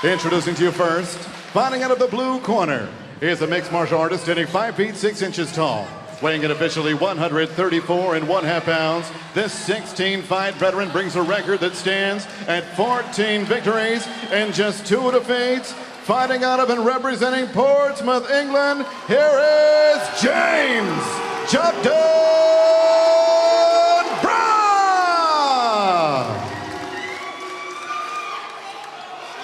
Introducing to you first, fighting out of the blue corner, is a mixed martial artist standing 5 feet 6 inches tall. Weighing in officially 134 and 1/2 pounds, this 16-fight veteran brings a record that stands at 14 victories and just 2 defeats. Fighting out of and representing Portsmouth, England, here is James Brum!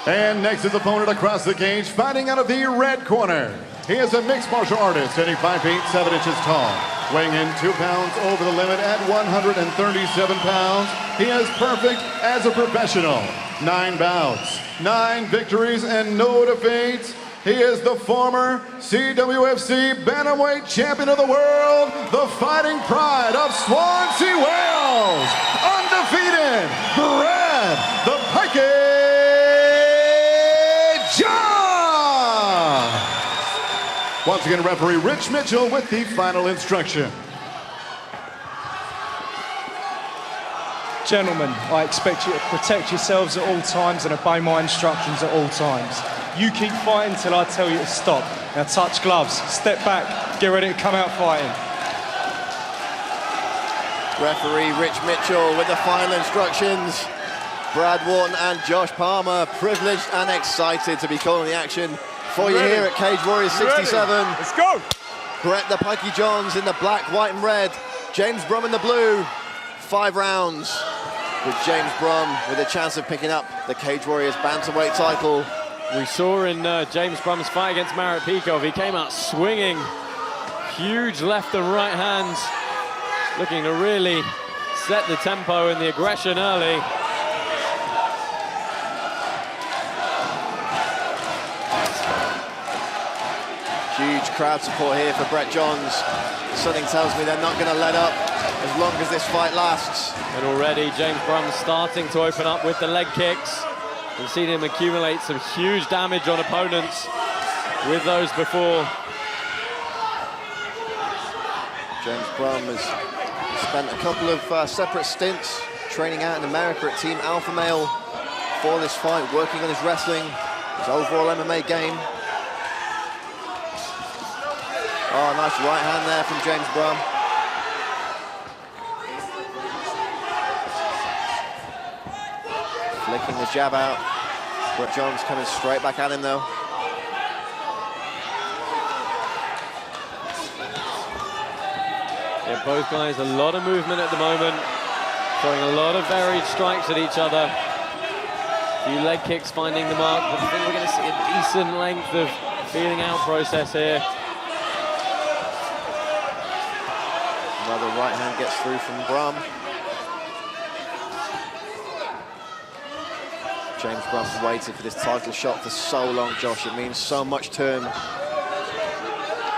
And next his opponent across the cage, fighting out of the red corner. He is a mixed martial artist, standing 5 feet 7 inches tall, weighing in 2 pounds over the limit at 137 pounds. He is perfect as a professional. 9 bouts, 9 victories, and no defeats. He is the former CWFC Bantamweight Champion of the World, the fighting pride of Swansea, Wales, undefeated, Brad the Package John! Once again, referee Rich Mitchell with the final instruction. Gentlemen, I expect you to protect yourselves at all times and obey my instructions at all times. You keep fighting till I tell you to stop. Now touch gloves, step back, get ready to come out fighting. Referee Rich Mitchell with the final instructions. Brad Wharton and Josh Palmer, privileged and excited to be calling the action for you here at Cage Warriors 67. Let's go! Brett the Pikey Johns in the black, white and red. James Brum in the blue. 5 rounds with James Brum with a chance of picking up the Cage Warriors Bantamweight title. We saw in James Brum's fight against Marat Peekov, he came out swinging, huge left and right hands, looking to really set the tempo and the aggression early. Huge crowd support here for Brett Johns. Something tells me they're not going to let up as long as this fight lasts. And already James Brum starting to open up with the leg kicks. We've seen him accumulate some huge damage on opponents with those before. James Brum has spent a couple of separate stints training out in America at Team Alpha Male for this fight, working on his wrestling, his overall MMA game. Oh, nice right hand there from James Brum. Flicking the jab out. Brett Johns coming straight back at him though. Yeah, both guys, a lot of movement at the moment, throwing a lot of varied strikes at each other. A few leg kicks finding the mark, but I think we're going to see a decent length of feeling out process here. Another right hand gets through from Brum. James Brum's waited for this title shot for so long, Josh. It means so much to him.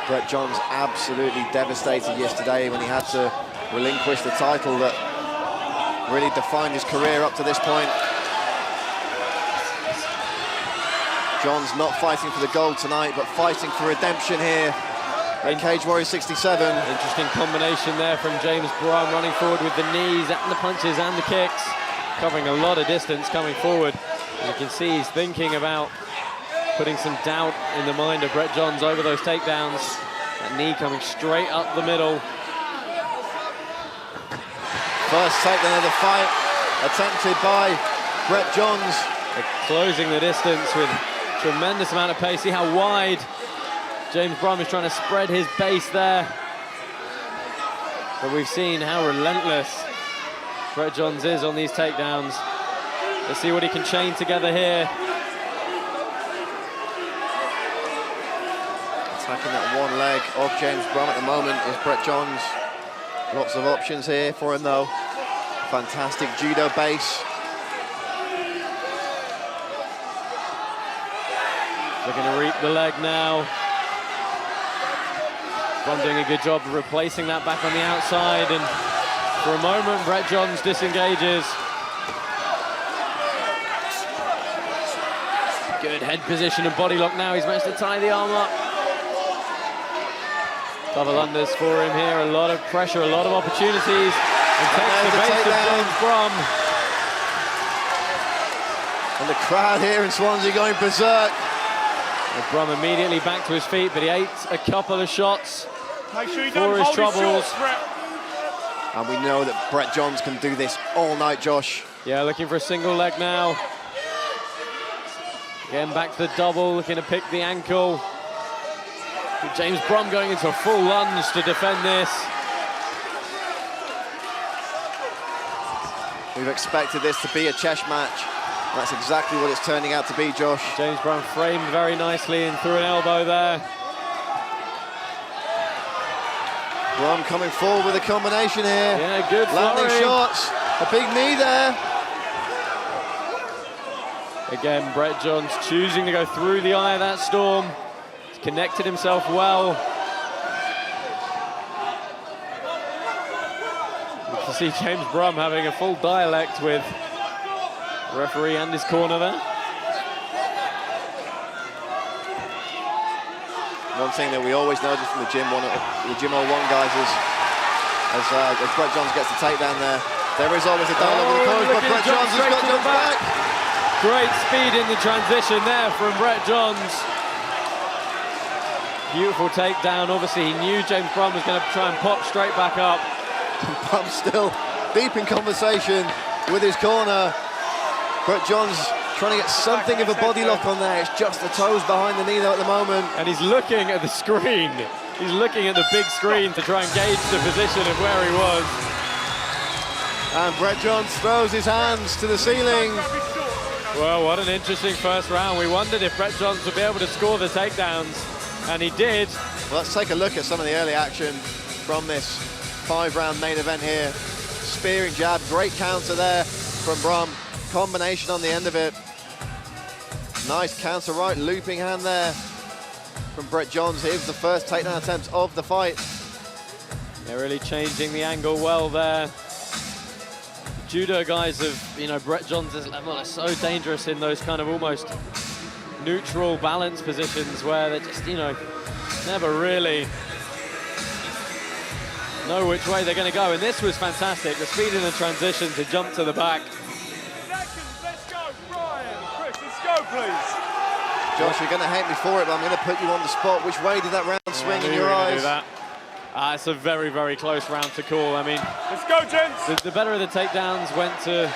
Brett Johns absolutely devastated yesterday when he had to relinquish the title that really defined his career up to this point. Johns not fighting for the gold tonight, but fighting for redemption here at Cage Warriors 67. Interesting combination there from James Brum, running forward with the knees and the punches and the kicks, covering a lot of distance coming forward. As you can see, he's thinking about putting some doubt in the mind of Brett Johns over those takedowns. That knee coming straight up the middle. First takedown of the fight, attempted by Brett Johns. They're closing the distance with a tremendous amount of pace. See how wide James Brum is trying to spread his base there. But we've seen how relentless Brett Johns is on these takedowns. Let's see what he can chain together here. Attacking that one leg of James Brum at the moment is Brett Johns. Lots of options here for him though. Fantastic judo base. Looking to reap the leg now. Brum doing a good job of replacing that back on the outside, and for a moment Brett Johns disengages. Good head position and body lock now. He's managed to tie the arm up. Double unders for him here. A lot of pressure, a lot of opportunities. And takes the base of James Brum. And the crowd here in Swansea going berserk. And Brum immediately back to his feet, but he ate a couple of shots Make sure you for don't his hold his troubles. shorts, Brett. And we know that Brett Johns can do this all night, Josh. Yeah, looking for a single leg now. Again, back to the double, looking to pick the ankle. James Brum going into a full lunge to defend this. We've expected this to be a chess match. That's exactly what it's turning out to be, Josh. James Brum framed very nicely and threw an elbow there. Brum coming forward with a combination here. Yeah, good landing flurry. shots. A big knee there. Again, Brett Johns choosing to go through the eye of that storm. He's connected himself well. You can see James Brum having a full dialect with the referee and his corner there. One thing that we always notice from the Gym 01 guys is as Brett Johns gets the takedown there is always a down over the corners, but Brett Johns has got Johns back. Great speed in the transition there from Brett Johns. Beautiful takedown. Obviously, he knew James Brum was going to try and pop straight back up. Brum still deep in conversation with his corner. Brett Johns trying to get something of a body lock on there. It's just the toes behind the knee though at the moment. And he's looking at the screen. He's looking at the big screen to try and gauge the position of where he was. And Brett Johns throws his hands to the ceiling. Well, what an interesting first round. We wondered if Brett Johns would be able to score the takedowns, and he did. Well, let's take a look at some of the early action from this 5-round main event here. Spearing jab, great counter there from Brum. Combination on the end of it. Nice counter right, looping hand there from Brett Johns. Here's the first takedown attempt of the fight. They're really changing the angle well there. Judo guys of, Brett Johns' level are so dangerous in those kind of almost neutral balance positions where they just, never really know which way they're going to go. And this was fantastic. The speed in the transition to jump to the back. Let's go, Brian. Chris, let's go, please. Josh, you're going to hate me for it, but I'm going to put you on the spot. Which way did that round swing in your eyes? It's a very, very close round to call. I mean, Let's go, gents. the better of the takedowns went to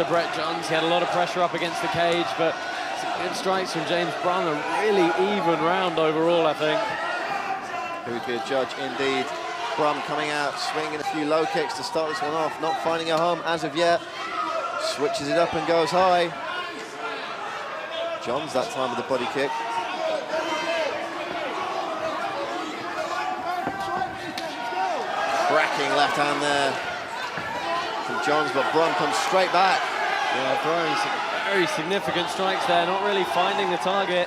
Brett Johns. He had a lot of pressure up against the cage, but some good strikes from James Brum. A really even round overall, I think. Who would be a judge indeed. Brum coming out, swinging a few low kicks to start this one off, not finding a home as of yet. Switches it up and goes high. Johns that time with the body kick. Cracking left hand there from Johns, but Brum comes straight back. Yeah, throwing some very significant strikes there, not really finding the target.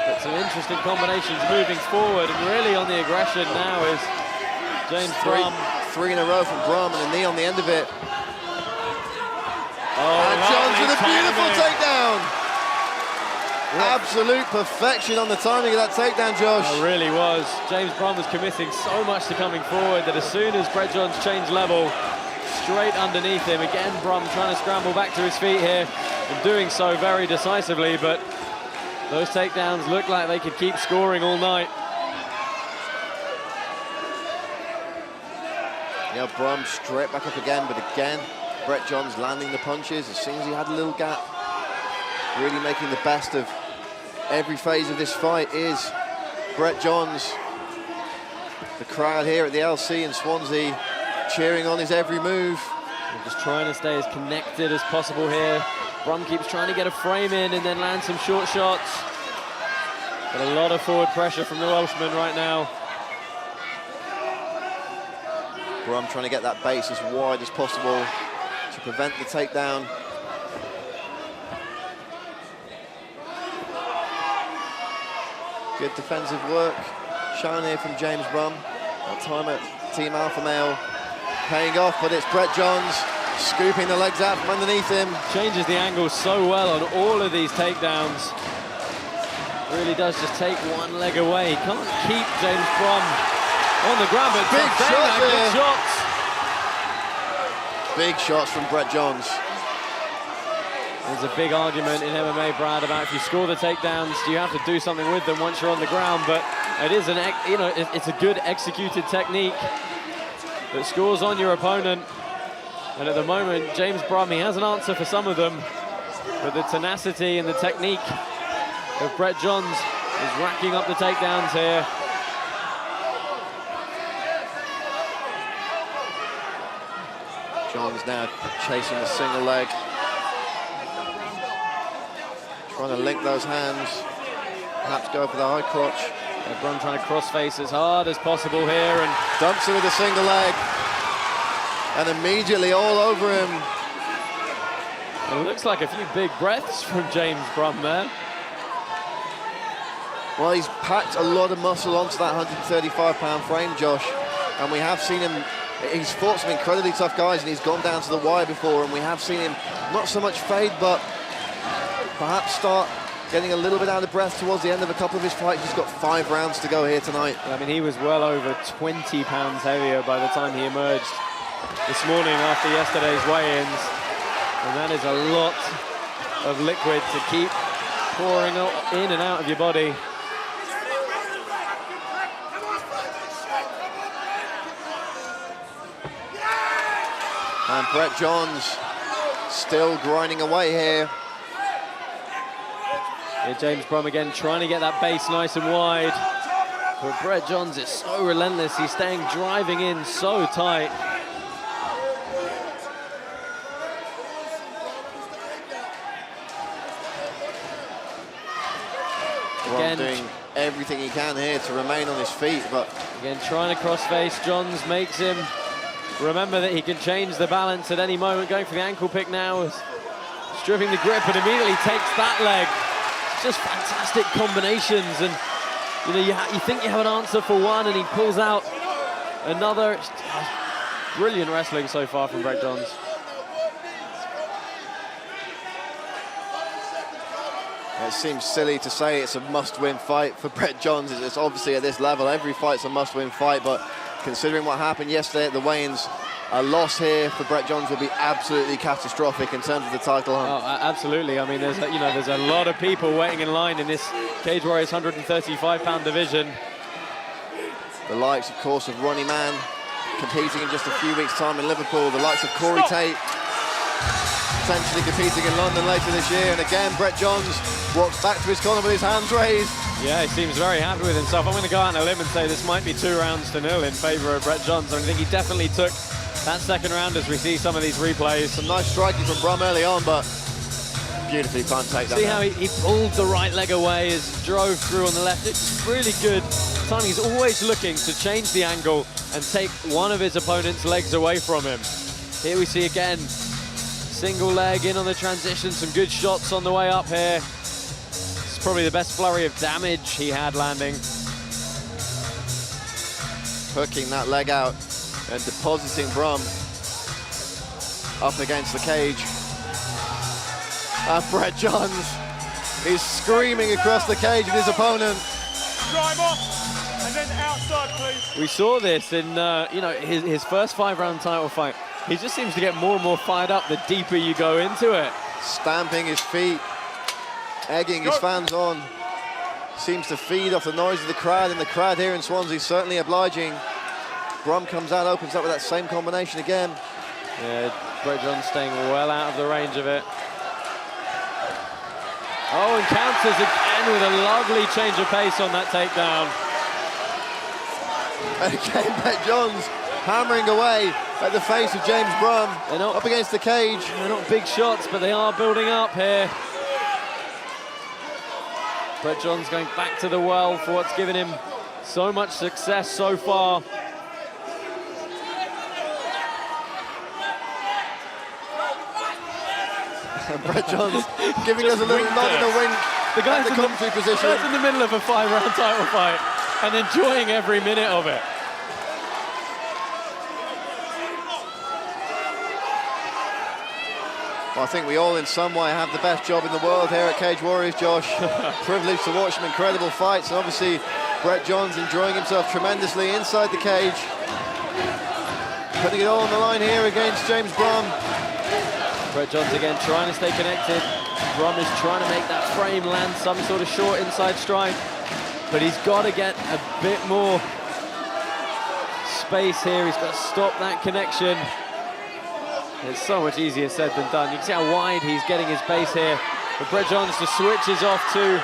But some interesting combinations moving forward, and really on the aggression now is James Brum. Three in a row from Brum and a knee on the end of it. And Johns with a beautiful takedown. Absolute perfection on the timing of that takedown, Josh. It really was. James Brum was committing so much to coming forward that as soon as Brett Johns changed level, straight underneath him. Again, Brum trying to scramble back to his feet here and doing so very decisively, but those takedowns look like they could keep scoring all night. Yeah, Brum straight back up again, but again, Brett Johns landing the punches as soon as he had a little gap. Really making the best of every phase of this fight is Brett Johns. The crowd here at the LC in Swansea cheering on his every move. We're just trying to stay as connected as possible here. Brum keeps trying to get a frame in and then land some short shots. But a lot of forward pressure from the Welshman right now. Brum trying to get that base as wide as possible to prevent the takedown. Good defensive work shown here from James Brum. That time at Team Alpha Male paying off, but it's Brett Johns scooping the legs out from underneath him. Changes the angle so well on all of these takedowns. Really does just take one leg away. Can't keep James Brum on the ground, but big shots good here. shots. Big shots from Brett Johns. There's a big argument in MMA, Brad, about if you score the takedowns, do you have to do something with them once you're on the ground? But it is it's a good executed technique that scores on your opponent. And at the moment, James Brum, he has an answer for some of them, but the tenacity and the technique of Brett Johns is racking up the takedowns here. Johns now chasing the single leg. Trying to link those hands. Perhaps go for the high crotch. Brum trying to cross-face as hard as possible here and dumps it with a single leg. And immediately all over him. It looks like a few big breaths from James Brum there. Well, he's packed a lot of muscle onto that 135-pound frame, Josh. And we have seen him, he's fought some incredibly tough guys and he's gone down to the wire before, and we have seen him not so much fade, but perhaps start getting a little bit out of breath towards the end of a couple of his fights. He's got 5 rounds to go here tonight. I mean, he was well over 20 pounds heavier by the time he emerged this morning after yesterday's weigh-ins. And that is a lot of liquid to keep pouring in and out of your body. And Brett Johns still grinding away here. Yeah, James Brum again trying to get that base nice and wide. But Brett Johns is so relentless. He's staying driving in so tight. Again, doing everything he can here to remain on his feet, but again trying to cross-face. Johns makes him remember that he can change the balance at any moment. Going for the ankle pick now, stripping the grip and immediately takes that leg. Just fantastic combinations, and you know you think you have an answer for one, and he pulls out another. Brilliant wrestling so far from Brett Johns. It seems silly to say it's a must-win fight for Brett Johns. It's obviously at this level, every fight's a must-win fight, but considering what happened yesterday at the weigh-ins, a loss here for Brett Johns will be absolutely catastrophic in terms of the title hunt. Oh, absolutely. I mean, there's a lot of people waiting in line in this Cage Warriors 135-pound division. The likes, of course, of Ronnie Mann competing in just a few weeks' time in Liverpool. The likes of Corey Tate potentially competing in London later this year. And again, Brett Johns walks back to his corner with his hands raised. Yeah, he seems very happy with himself. I'm going to go out on a limb and say this might be 2-0 in favour of Brett Johns. I think he definitely took that second round as we see some of these replays. Some nice striking from Brum early on, but beautifully timed takedown. See how he pulled the right leg away as drove through on the left. It's really good timing. He's always looking to change the angle and take one of his opponent's legs away from him. Here we see again, single leg in on the transition, some good shots on the way up here. It's probably the best flurry of damage he had landing. Hooking that leg out and depositing Brum up against the cage. And Brett Johns is screaming across the cage at his opponent. Drive off, and then outside, please. We saw this in his first 5-round title fight. He just seems to get more and more fired up the deeper you go into it. Stamping his feet, egging his fans on. Seems to feed off the noise of the crowd, and the crowd here in Swansea is certainly obliging. Brum comes out, opens up with that same combination again. Yeah, Brett Johns staying well out of the range of it. Oh, and counters again with a lovely change of pace on that takedown. And again, Brett Johns hammering away at the face of James Brum. They're not up against the cage. They're not big shots, but they are building up here. Brett Johns going back to the well for what's given him so much success so far. And Brett Johns giving us a little nod and a wink. The guy's at the commentary position. The guy's in the middle of a 5-round title fight and enjoying every minute of it. Well, I think we all in some way have the best job in the world here at Cage Warriors, Josh. Privileged to watch some incredible fights, and obviously Brett Johns enjoying himself tremendously inside the cage. Putting it all on the line here against James Brum. Brett Johns again trying to stay connected. Brum is trying to make that frame land some sort of short inside strike, but he's got to get a bit more space here. He's got to stop that connection. It's so much easier said than done. You can see how wide he's getting his base here. But Brett Johns just switches off to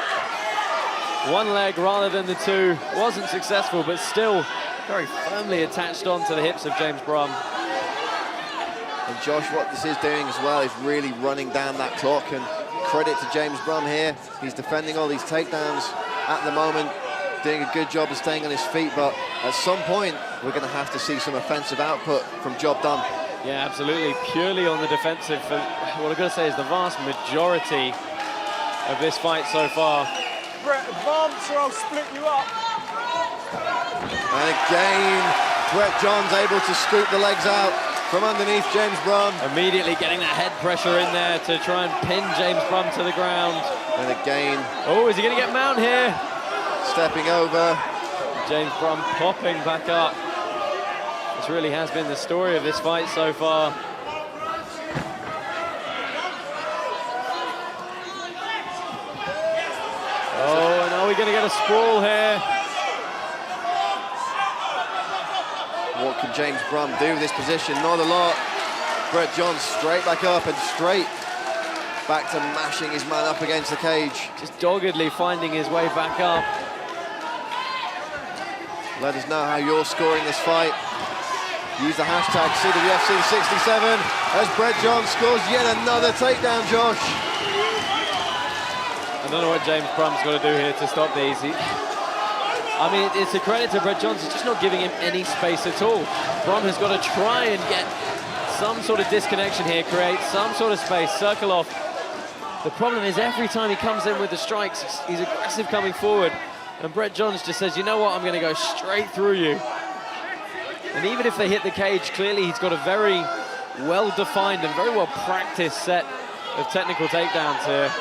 one leg rather than the two. Wasn't successful, but still very firmly attached onto the hips of James Brum. And Josh, what this is doing as well is really running down that clock, and credit to James Brum here. He's defending all these takedowns at the moment, doing a good job of staying on his feet, but at some point we're going to have to see some offensive output from job done. Yeah, absolutely. Purely on the defensive. What I've got to say is the vast majority of this fight so far. Brett, advance or I'll split you up. And again, Brett Johns able to scoop the legs out from underneath James Brum. Immediately getting that head pressure in there to try and pin James Brum to the ground. And again... Oh, is he going to get mount here? Stepping over. James Brum popping back up. This really has been the story of this fight so far. Oh, and are we going to get a sprawl here? What can James Brum do with this position? Not a lot. Brett Johns straight back up and straight back to mashing his man up against the cage. Just doggedly finding his way back up. Let us know how you're scoring this fight. Use the hashtag CWFC67 as Brett Johns scores yet another takedown, Josh. I don't know what James Brum's got to do here to stop these. I mean, it's a credit to Brett Johns. He's just not giving him any space at all. Brum has got to try and get some sort of disconnection here, create some sort of space, circle off. The problem is every time he comes in with the strikes, he's aggressive coming forward. And Brett Johns just says, you know what, I'm going to go straight through you. And even if they hit the cage, clearly he's got a very well-defined and very well-practiced set of technical takedowns here.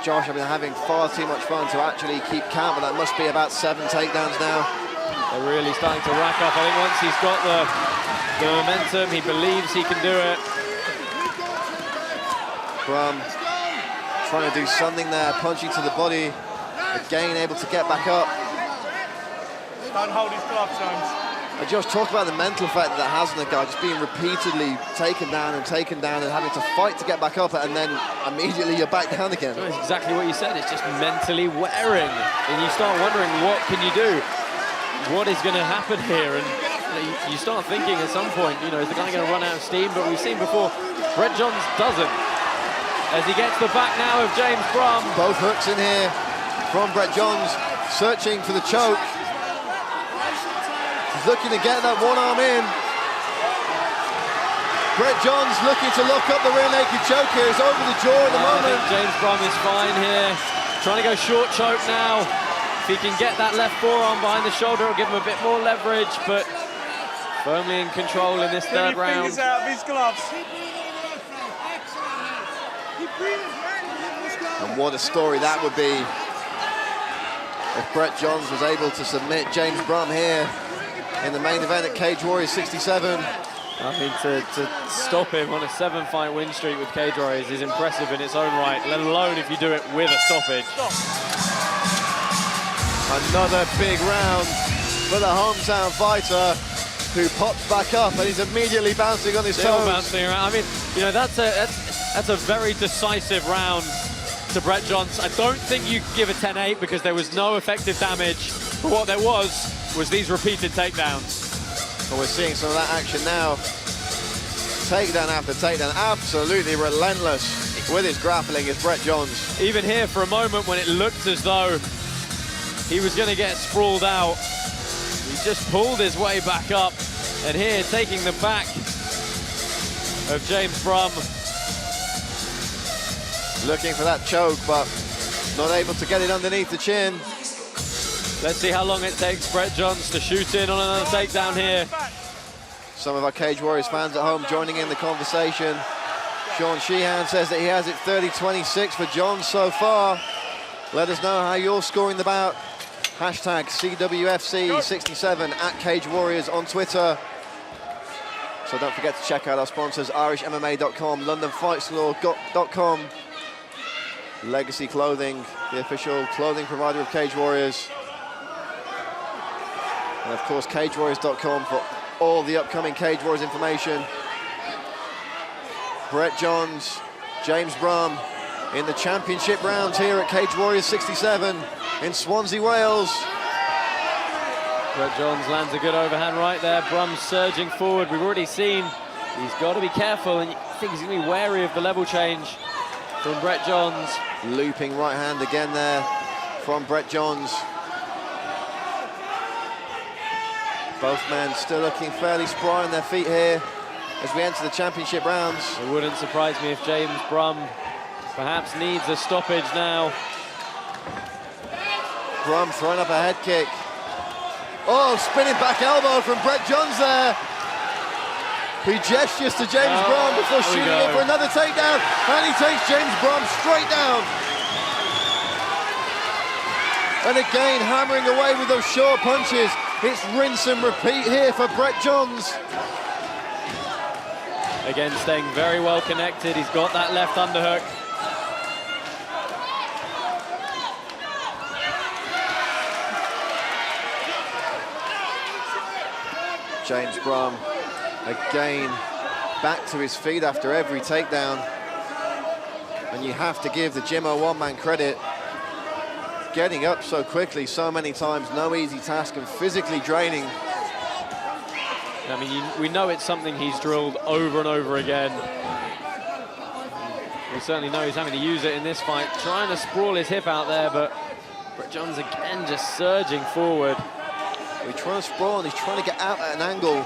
Josh, I've been having far too much fun to actually keep count, but that must be about 7 takedowns now. They're really starting to rack up. I think once he's got the momentum, he believes he can do it. Brum trying to do something there, punching to the body, again able to get back up. Don't hold his glove, Jones. Josh, talk about the mental effect that has on the guy, just being repeatedly taken down and having to fight to get back up, and then immediately you're back down again. That's exactly what you said. It's just mentally wearing, and you start wondering, what can you do? What is going to happen here? And you start thinking at some point, you know, is the guy going to run out of steam? But we've seen before, Brett Johns doesn't. As he gets the back now of James Brum. Both hooks in here from Brett Johns, searching for the choke. He's looking to get that one arm in. Brett Johns looking to lock up the rear naked choke here. It's over the jaw at the moment. I think James Brum is fine here. Trying to go short choke now. If he can get that left forearm behind the shoulder, it'll give him a bit more leverage, but firmly in control in this third round. Fingers out of his gloves. And what a story that would be if Brett Johns was able to submit James Brum here in the main event at Cage Warriors 67. I mean, to stop him on a 7-fight win streak with Cage Warriors is impressive in its own right, let alone if you do it with a stoppage. Another big round for the hometown fighter, who pops back up and he's immediately bouncing on his Still toes. bouncing around. I mean, you know, that's a very decisive round to Brett Johns. I don't think you give a 10-8 because there was no effective damage, but what there was these repeated takedowns. Well, we're seeing some of that action now. Takedown after takedown, absolutely relentless with his grappling is Brett Johns. Even here for a moment when it looked as though he was going to get sprawled out, he just pulled his way back up. And here, taking the back of James Brum. Looking for that choke, but not able to get it underneath the chin. Let's see how long it takes Brett Johns to shoot in on another takedown here. Some of our Cage Warriors fans at home joining in the conversation. Sean Sheehan says that he has it 30-26 for Johns so far. Let us know how you're scoring the bout. Hashtag CWFC67 at Cage Warriors on Twitter. So don't forget to check out our sponsors, irishmma.com, londonfightslaw.com, Legacy Clothing, the official clothing provider of Cage Warriors, and of course cagewarriors.com for all the upcoming Cage Warriors information. Brett Johns, James Brum in the championship rounds here at Cage Warriors 67 in Swansea, Wales. Brett Johns lands a good overhand right there. Brum surging forward. We've already seen he's got to be careful, and I think he's going to be wary of the level change from Brett Johns. Looping right hand again there from Brett Johns. Both men still looking fairly spry on their feet here as we enter the championship rounds. It wouldn't surprise me if James Brum perhaps needs a stoppage now. Brum throwing up a head kick. Oh, spinning back elbow from Brett Johns there. He gestures to James Brum before shooting in for another takedown, and he takes James Brum straight down. And again, hammering away with those short punches. It's rinse and repeat here for Brett Johns. Again, staying very well connected. He's got that left underhook. James Brum, again, back to his feet after every takedown. And you have to give the Jimmo one-man credit. Getting up so quickly so many times, no easy task, and physically draining. I mean, we know it's something he's drilled over and over again. We certainly know he's having to use it in this fight, trying to sprawl his hip out there, but Brett Johns again just surging forward. He's trying to sprawl and he's trying to get out at an angle.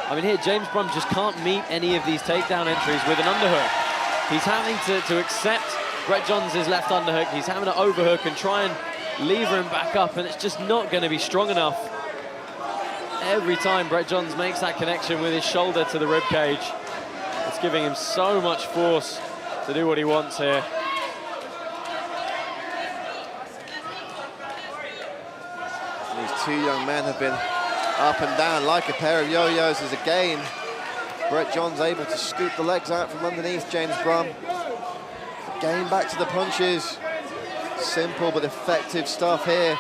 I mean, here, James Brum just can't meet any of these takedown entries with an underhook. He's having to accept Brett Johns' left underhook. He's having to overhook and try and lever him back up, and it's just not going to be strong enough. Every time Brett Johns makes that connection with his shoulder to the rib cage, it's giving him so much force to do what he wants here. These two young men have been up and down like a pair of yo-yos as again Brett Johns able to scoop the legs out from underneath James Brum. Again back to the punches. Simple but effective stuff here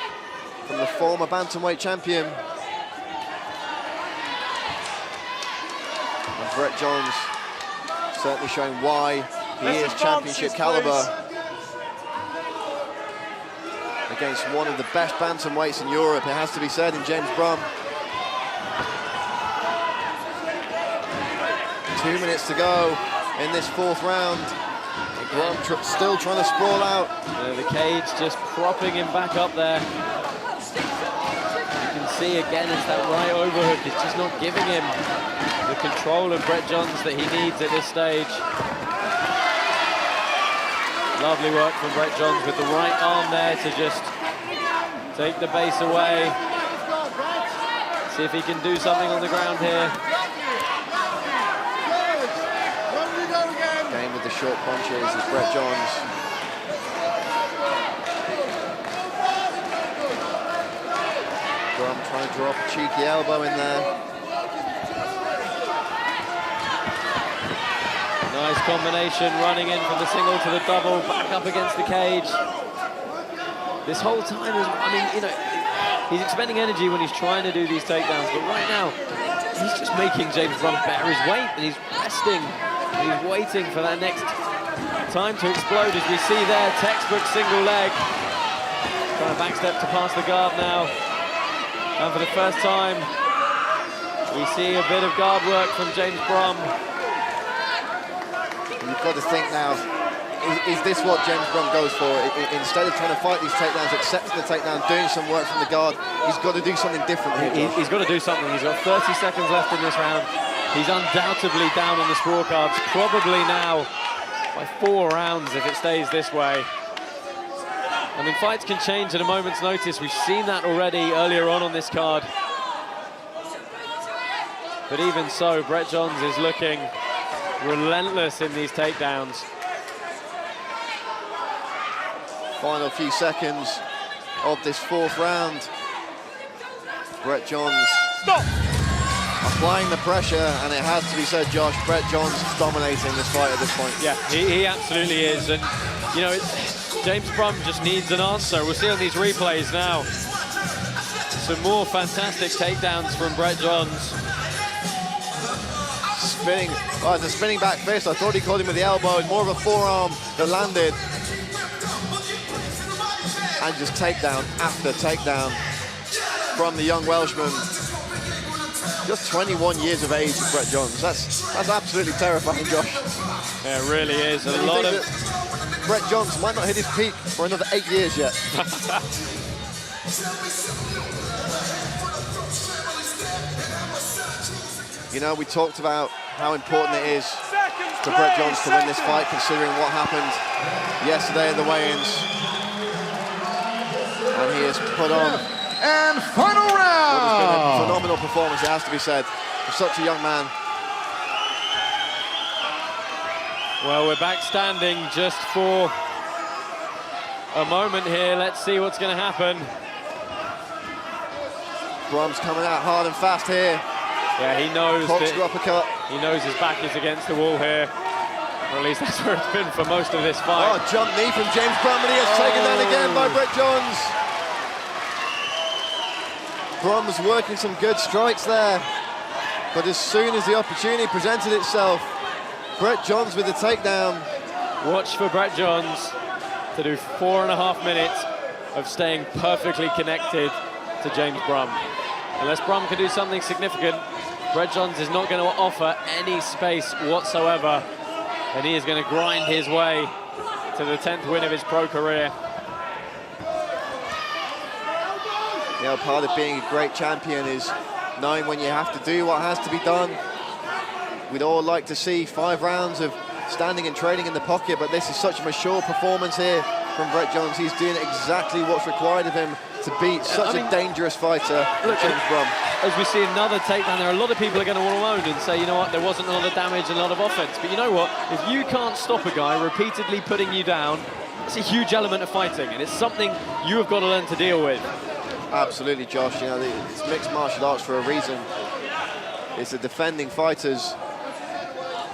from the former bantamweight champion. And Brett Johns certainly showing why he is championship caliber against one of the best bantamweights in Europe, it has to be said, in James Brum. 2 minutes to go in this fourth round. Brum still trying to sprawl out. The cage just propping him back up there. You can see again, it's that right overhook. It's just not giving him the control of Brett Johns that he needs at this stage. Lovely work from Brett Johns with the right arm there to just take the base away. See if he can do something on the ground here. Game with the short punches is Brett Johns. Brum trying to drop a cheeky elbow in there. Nice combination, running in from the single to the double, back up against the cage. This whole time, I mean, you know, he's expending energy when he's trying to do these takedowns, but right now, he's just making James Brum bear his weight, and he's resting. He's waiting for that next time to explode, as we see there, textbook single leg. Trying to backstep to pass the guard now. And for the first time, we see a bit of guard work from James Brum. You've got to think now, is this what James Brum goes for? Instead of trying to fight these takedowns, accepting the takedown, doing some work from the guard, he's got to do something different here. He's got to do something. He's got 30 seconds left in this round. He's undoubtedly down on the scorecards, probably now by 4 rounds if it stays this way. I mean, fights can change at a moment's notice. We've seen that already earlier on this card. But even so, Brett Johns is looking relentless in these takedowns. Final few seconds of this fourth round. Brett Johns. Stop! applying the pressure, and it has to be said, Josh, Brett Johns dominating this fight at this point. Yeah, he absolutely is. And, you know, James Brum just needs an answer. We'll see on these replays now. Some more fantastic takedowns from Brett Johns. Spinning, oh, it's a spinning back fist. I thought he caught him with the elbow. It's more of a forearm that landed. And just takedown after takedown from the young Welshman. Just 21 years of age, Brett Johns. That's absolutely terrifying, Josh. Yeah, it really is. A lot of... Brett Johns might not hit his peak for another 8 years yet. You know, we talked about how important it is for Brett Johns to win this fight, considering what happened yesterday in the weigh-ins. And he has put on... And final round! What has been a phenomenal performance, it has to be said, for such a young man. Well, we're back standing just for a moment here. Let's see what's going to happen. Brum's coming out hard and fast here. Yeah, he knows Corkscrew uppercut. He knows his back is against the wall here. Or at least that's where it's been for most of this fight. Oh, jump knee from James Brum, and he gets taken down again by Brett Johns. Brum's working some good strikes there. But as soon as the opportunity presented itself, Brett Johns with the takedown. Watch for Brett Johns to do 4.5 minutes of staying perfectly connected to James Brum. Unless Brum can do something significant, Brett Johns is not going to offer any space whatsoever, and he is going to grind his way to the 10th win of his pro career. You know, part of being a great champion is knowing when you have to do what has to be done. We'd all like to see 5 rounds of standing and trading in the pocket, but this is such a mature performance here from Brett Johns. He's doing exactly what's required of him to beat such a dangerous fighter, James Brum. As we see another takedown, there are a lot of people are going to want to moan and say, you know what, there wasn't a lot of damage and a lot of offense. But you know what, if you can't stop a guy repeatedly putting you down, it's a huge element of fighting, and it's something you have got to learn to deal with. Absolutely, Josh. You know, it's mixed martial arts for a reason. It's the defending fighters.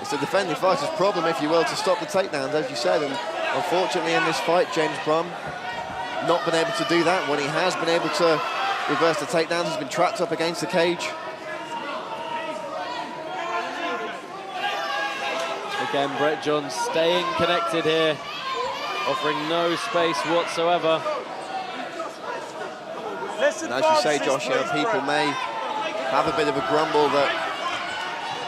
It's the defending fighters' problem, if you will, to stop the takedowns, as you said. And unfortunately, in this fight, James Brum not been able to do that. When he has been able to reverse the takedowns, he's been trapped up against the cage. Again, Brett Johns staying connected here, offering no space whatsoever. And as you say, Josh, you know, people may have a bit of a grumble that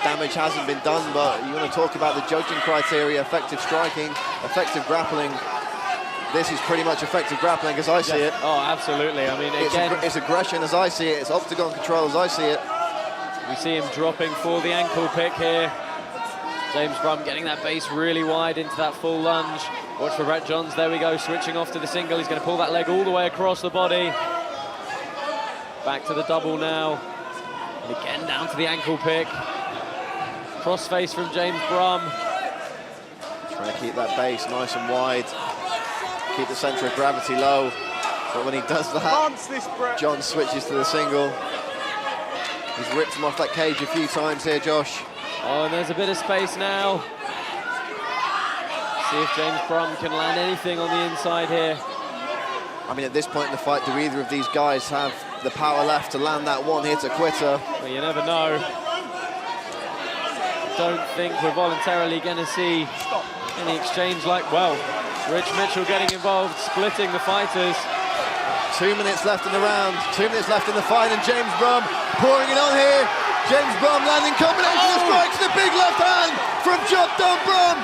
damage hasn't been done, but you want to talk about the judging criteria, effective striking, effective grappling. This is pretty much effective grappling as I see it. Oh, absolutely. I mean, again, it's aggression as I see it. It's octagon control as I see it. we see him dropping for the ankle pick here. James Brum getting that base really wide into that full lunge. Watch for Brett Johns. There we go, switching off to the single. He's going to pull that leg all the way across the body. Back to the double now. And again down to the ankle pick. Crossface from James Brum. Trying to keep that base nice and wide. Keep the centre of gravity low. But when he does that, John switches to the single. He's ripped him off that cage a few times here, Josh. Oh, and there's a bit of space now. See if James Brum can land anything on the inside here. I mean, at this point in the fight, do either of these guys have the power left to land that one-hitter quitter? Well, you never know. Don't think we're voluntarily going to see any exchange like, well, Rich Mitchell getting involved, splitting the fighters. 2 minutes left in the round, 2 minutes left in the fight, and James Brum pouring it on here. James Brum landing combination of strikes, the big left hand from Job Dom Brum.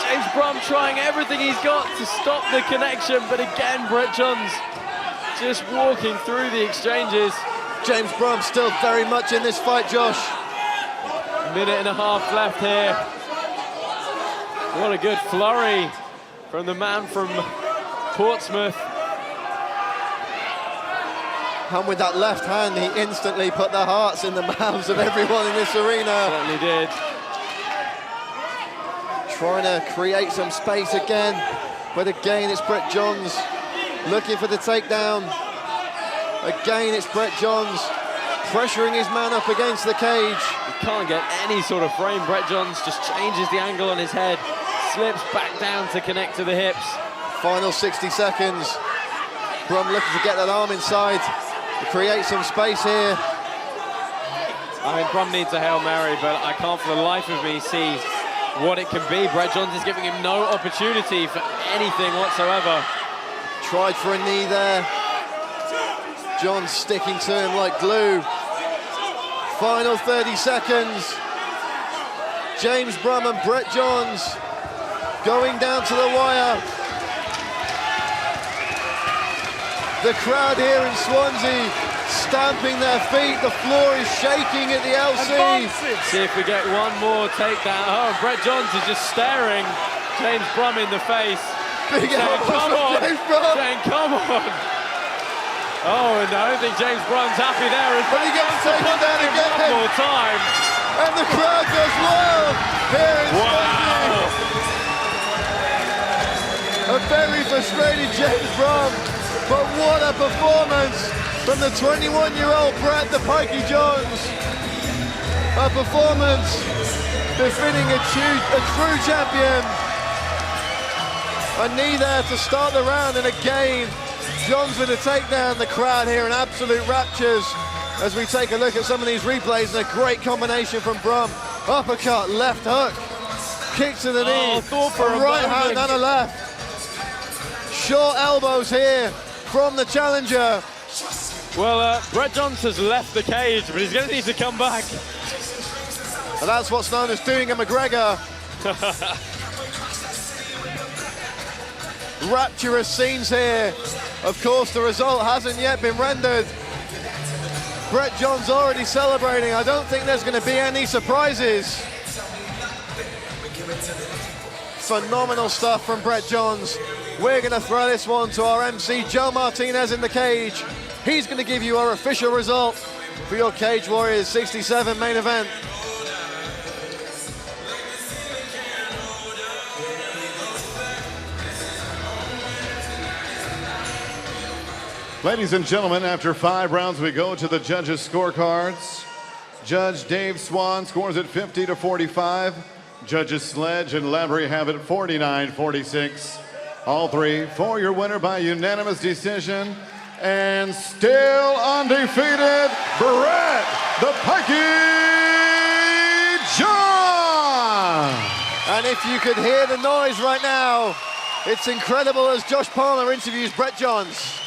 James Brum trying everything he's got to stop the connection, but again, Brett Johns just walking through the exchanges. James Brum still very much in this fight, Josh. Minute and a half left here. What a good flurry from the man from Portsmouth. And with that left hand, he instantly put the hearts in the mouths of everyone in this arena. Certainly did. Trying to create some space again, but again it's Brett Johns looking for the takedown. Again it's Brett Johns pressuring his man up against the cage. He can't get any sort of frame. Brett Johns just changes the angle on his head, slips back down to connect to the hips. Final 60 seconds. Brum looking to get that arm inside to create some space here. I mean, Brum needs a Hail Mary, but I can't for the life of me see what it can be. Brett Johns is giving him no opportunity for anything whatsoever. Tried for a knee there. Johns sticking to him like glue. Final 30 seconds. James Brum and Brett Johns going down to the wire. The crowd here in Swansea stamping their feet. The floor is shaking at the LC. See if we get one more takedown. Oh, Brett Johns is just staring James Brum in the face. Big saying, elbows come from on, James Brum. saying, come on. Oh, and I don't think James Brum's happy there. But he gets taken down again. One more time. And the crowd goes wild here in Wow. Swansea. A very frustrated James Brum. But what a performance from the 21-year-old Brett the Pikey Johns. A performance befitting a true champion. A knee there to start the round, and again, Johns with a takedown. The crowd here in absolute raptures as we take a look at some of these replays, and a great combination from Brum. Uppercut, left hook, kick to the knee, thought for a right moment. hand and a left. Short elbows here from the challenger. Well, Brett Johns has left the cage, but he's going to need to come back. And that's what's known as doing a McGregor. Rapturous scenes here. Of course, the result hasn't yet been rendered. Brett Johns already celebrating. I don't think there's going to be any surprises. Phenomenal stuff from Brett Johns. We're going to throw this one to our MC, Joe Martinez, in the cage. He's going to give you our official result for your Cage Warriors 67 main event. Ladies and gentlemen, after 5 rounds, we go to the judges' scorecards. Judge Dave Swan scores it 50-45. Judges Sledge and Lavery have it 49-46. All three for your winner by unanimous decision. And still undefeated, Brett the Pikey John! And if you could hear the noise right now, it's incredible as Josh Palmer interviews Brett Johns.